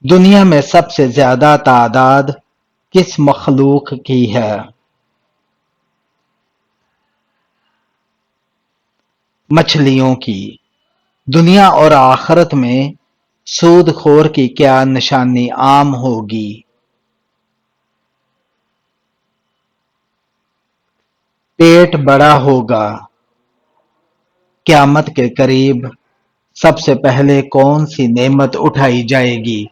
دنیا میں سب سے زیادہ تعداد کس مخلوق کی ہے؟ مچھلیوں کی۔ دنیا اور آخرت میں سود خور کی کیا نشانی عام ہوگی؟ پیٹ بڑا ہوگا۔ قیامت کے قریب سب سے پہلے کون سی نعمت اٹھائی جائے گی؟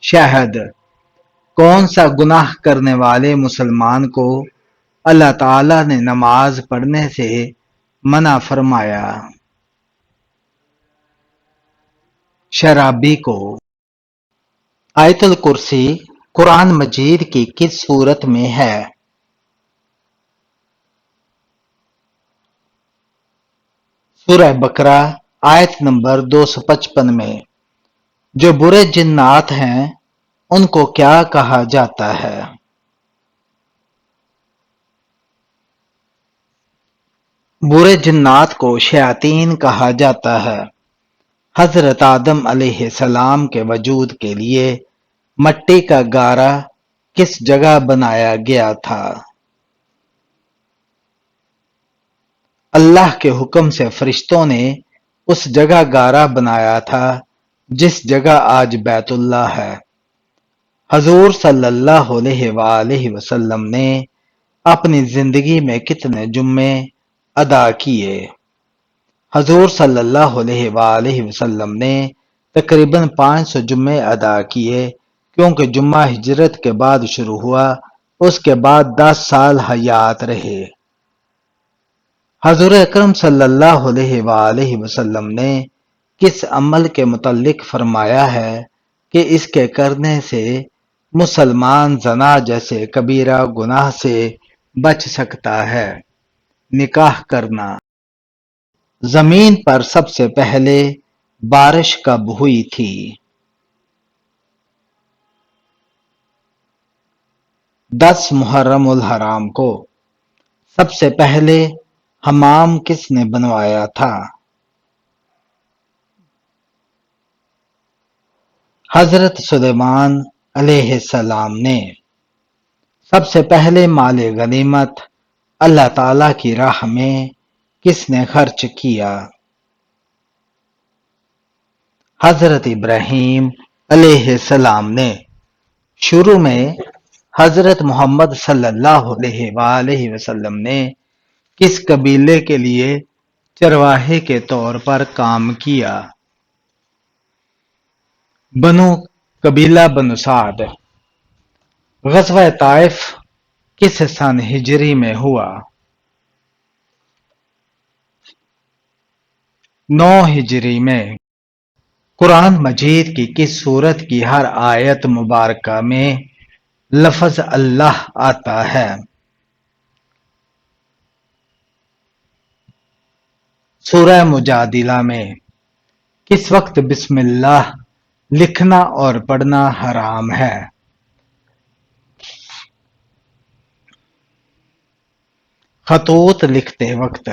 شہد۔ کون سا گناہ کرنے والے مسلمان کو اللہ تعالی نے نماز پڑھنے سے منع فرمایا؟ شرابی کو۔ آیت الکرسی قرآن مجید کی کس سورت میں ہے؟ سورہ بقرہ آیت نمبر 255 میں۔ جو برے جنات ہیں ان کو کیا کہا جاتا ہے؟ برے جنات کو شیاطین کہا جاتا ہے۔ حضرت آدم علیہ السلام کے وجود کے لیے مٹی کا گارا کس جگہ بنایا گیا تھا؟ اللہ کے حکم سے فرشتوں نے اس جگہ گارا بنایا تھا جس جگہ آج بیت اللہ ہے۔ حضور صلی اللہ علیہ وآلہ وسلم نے اپنی زندگی میں کتنے جمعے ادا کیے؟ حضور صلی اللہ علیہ وآلہ وسلم نے تقریباً 500 جمعے ادا کیے، کیونکہ جمعہ ہجرت کے بعد شروع ہوا، اس کے بعد 10 سال حیات رہے۔ حضور اکرم صلی اللہ علیہ وآلہ وسلم نے کس عمل کے متعلق فرمایا ہے کہ اس کے کرنے سے مسلمان زنا جیسے کبیرہ گناہ سے بچ سکتا ہے؟ نکاح کرنا۔ زمین پر سب سے پہلے بارش کب ہوئی تھی؟ 10 محرم الحرام کو۔ سب سے پہلے حمام کس نے بنوایا تھا؟ حضرت سلیمان علیہ السلام نے۔ سب سے پہلے مال غنیمت اللہ تعالی کی راہ میں کس نے خرچ کیا؟ حضرت ابراہیم علیہ السلام نے۔ شروع میں حضرت محمد صلی اللہ علیہ وآلہ وسلم نے کس قبیلے کے لیے چرواہے کے طور پر کام کیا؟ بنو قبیلہ بنو سعد۔ غزوہ طائف کس سن ہجری میں ہوا؟ 9 ہجری میں۔ قرآن مجید کی کس سورت کی ہر آیت مبارکہ میں لفظ اللہ آتا ہے؟ سورہ مجادلہ میں۔ کس وقت بسم اللہ لکھنا اور پڑھنا حرام ہے؟ خطوط لکھتے وقت۔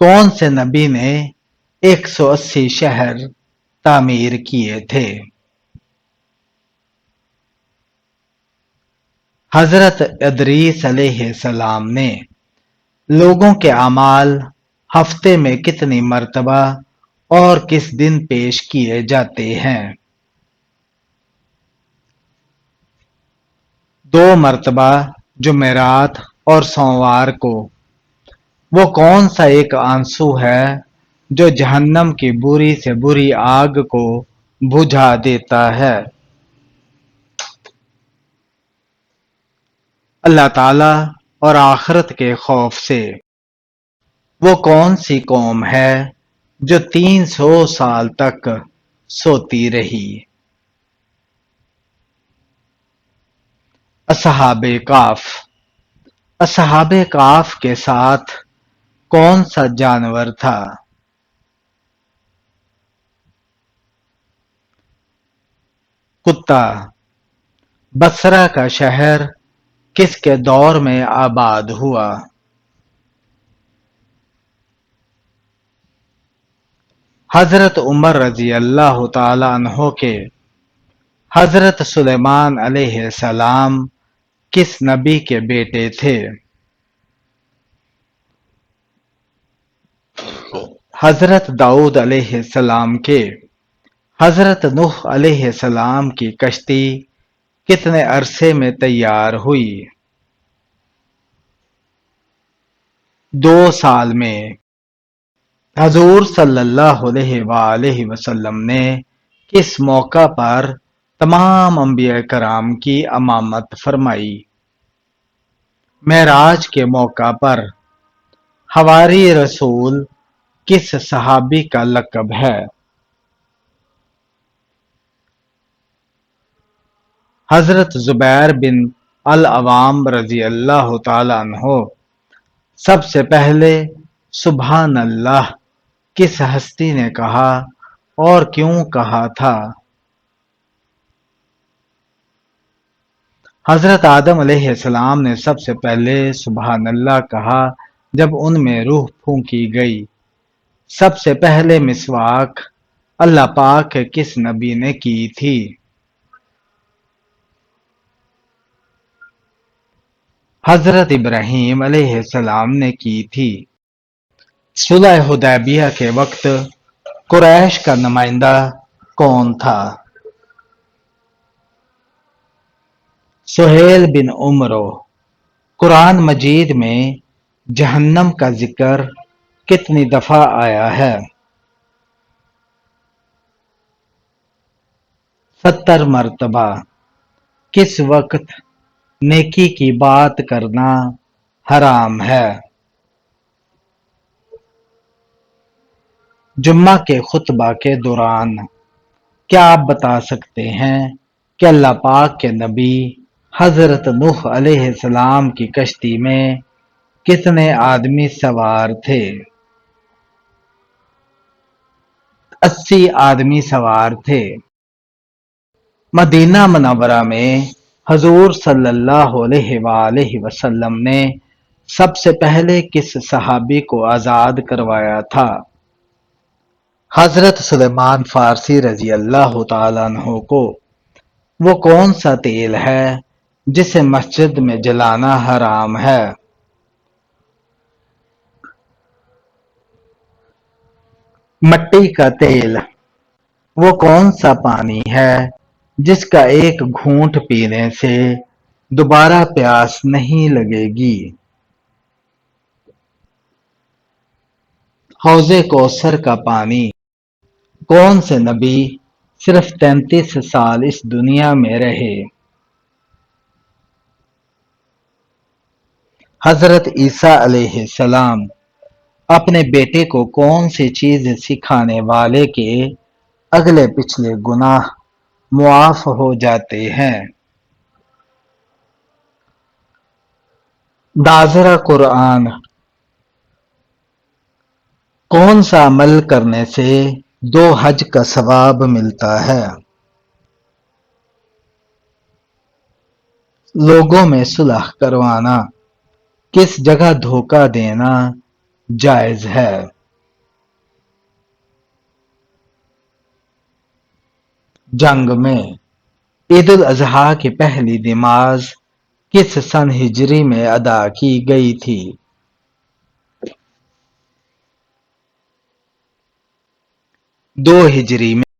کون سے نبی نے 180 شہر تعمیر کیے تھے؟ حضرت ادریس علیہ السلام نے۔ لوگوں کے اعمال ہفتے میں کتنی مرتبہ اور کس دن پیش کیے جاتے ہیں؟ 2 مرتبہ جمعرات اور سوموار کو۔ وہ کون سا ایک آنسو ہے جو جہنم کی بری سے بری آگ کو بجھا دیتا ہے؟ اللہ تعالی اور آخرت کے خوف سے۔ وہ کون سی قوم ہے جو 300 سال تک سوتی رہی؟ اصحاب کہف۔ اصحاب کہف کے ساتھ کون سا جانور تھا؟ کتا۔ بصرہ کا شہر کس کے دور میں آباد ہوا؟ حضرت عمر رضی اللہ تعالی عنہ کے حضرت سلیمان علیہ السلام کس نبی کے بیٹے تھے؟ حضرت داؤد علیہ السلام کے۔ حضرت نوح علیہ السلام کی کشتی کتنے عرصے میں تیار ہوئی؟ 2 سال میں۔ حضور صلی اللہ علیہ وآلہ وسلم نے کس موقع پر تمام انبیاء کرام کی امامت فرمائی؟ معراج کے موقع پر۔ حواری رسول کس صحابی کا لقب ہے؟ حضرت زبیر بن العوام رضی اللہ تعالی عنہ۔ سب سے پہلے سبحان اللہ کس ہستی نے کہا اور کیوں کہا تھا؟ حضرت آدم علیہ السلام نے سب سے پہلے سبحان اللہ کہا جب ان میں روح پھونکی گئی۔ سب سے پہلے مسواک اللہ پاک کے کس نبی نے کی تھی؟ حضرت ابراہیم علیہ السلام نے کی تھی۔ صلح حدیبیہ کے وقت قریش کا نمائندہ کون تھا؟ سہیل بن عمرو۔ قرآن مجید میں جہنم کا ذکر کتنی دفعہ آیا ہے؟ 70 مرتبہ۔ کس وقت نیکی کی بات کرنا حرام ہے؟ جمعہ کے خطبہ کے دوران۔ کیا آپ بتا سکتے ہیں کہ اللہ پاک کے نبی حضرت نوح علیہ السلام کی کشتی میں کتنے آدمی سوار تھے؟ 80 آدمی سوار تھے۔ مدینہ منورہ میں حضور صلی اللہ علیہ وآلہ وسلم نے سب سے پہلے کس صحابی کو آزاد کروایا تھا؟ حضرت سلیمان فارسی رضی اللہ تعالیٰ عنہ کو۔ وہ کون سا تیل ہے جسے مسجد میں جلانا حرام ہے؟ مٹی کا تیل۔ وہ کون سا پانی ہے جس کا ایک گھونٹ پینے سے دوبارہ پیاس نہیں لگے گی؟ حوض کوثر کا پانی۔ کون سے نبی صرف 33 سال اس دنیا میں رہے؟ حضرت عیسیٰ علیہ السلام۔ اپنے بیٹے کو کون سی چیز سکھانے والے کے اگلے پچھلے گناہ معاف ہو جاتے ہیں؟ ناظرہ قرآن۔ کون سا عمل کرنے سے 2 حج کا ثواب ملتا ہے؟ لوگوں میں صلح کروانا۔ کس جگہ دھوکہ دینا جائز ہے؟ جنگ میں۔ عید الاضحیٰ کی پہلی نماز کس سن ہجری میں ادا کی گئی تھی؟ 2 ہجری میں۔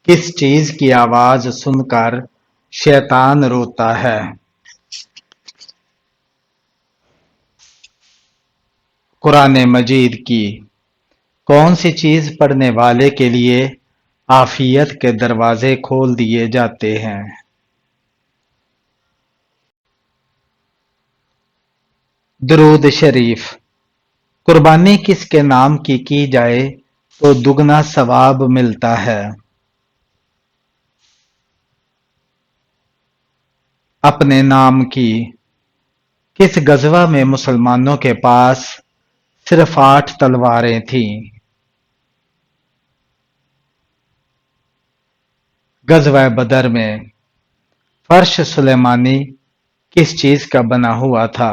کس چیز کی آواز سن کر شیطان روتا ہے؟ قرآن مجید کی۔ کون سی چیز پڑھنے والے کے لیے عافیت کے دروازے کھول دیے جاتے ہیں؟ درود شریف۔ قربانی کس کے نام کی جائے تو دگنا ثواب ملتا ہے؟ اپنے نام کی۔ کس غزوہ میں مسلمانوں کے پاس صرف 8 تلواریں تھیں؟ غزوہ بدر میں۔ فرش سلیمانی کس چیز کا بنا ہوا تھا؟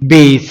20।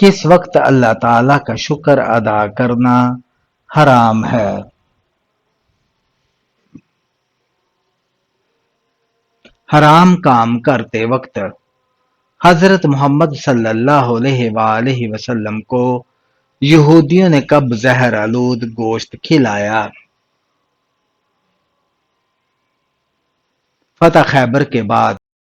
کس وقت اللہ تعالیٰ کا شکر ادا کرنا حرام ہے؟ حرام کام کرتے وقت حضرت محمد صلی اللہ علیہ وآلہ وسلم کو یہودیوں نے کب زہر آلود گوشت کھلایا؟ فتح خیبر کے بعد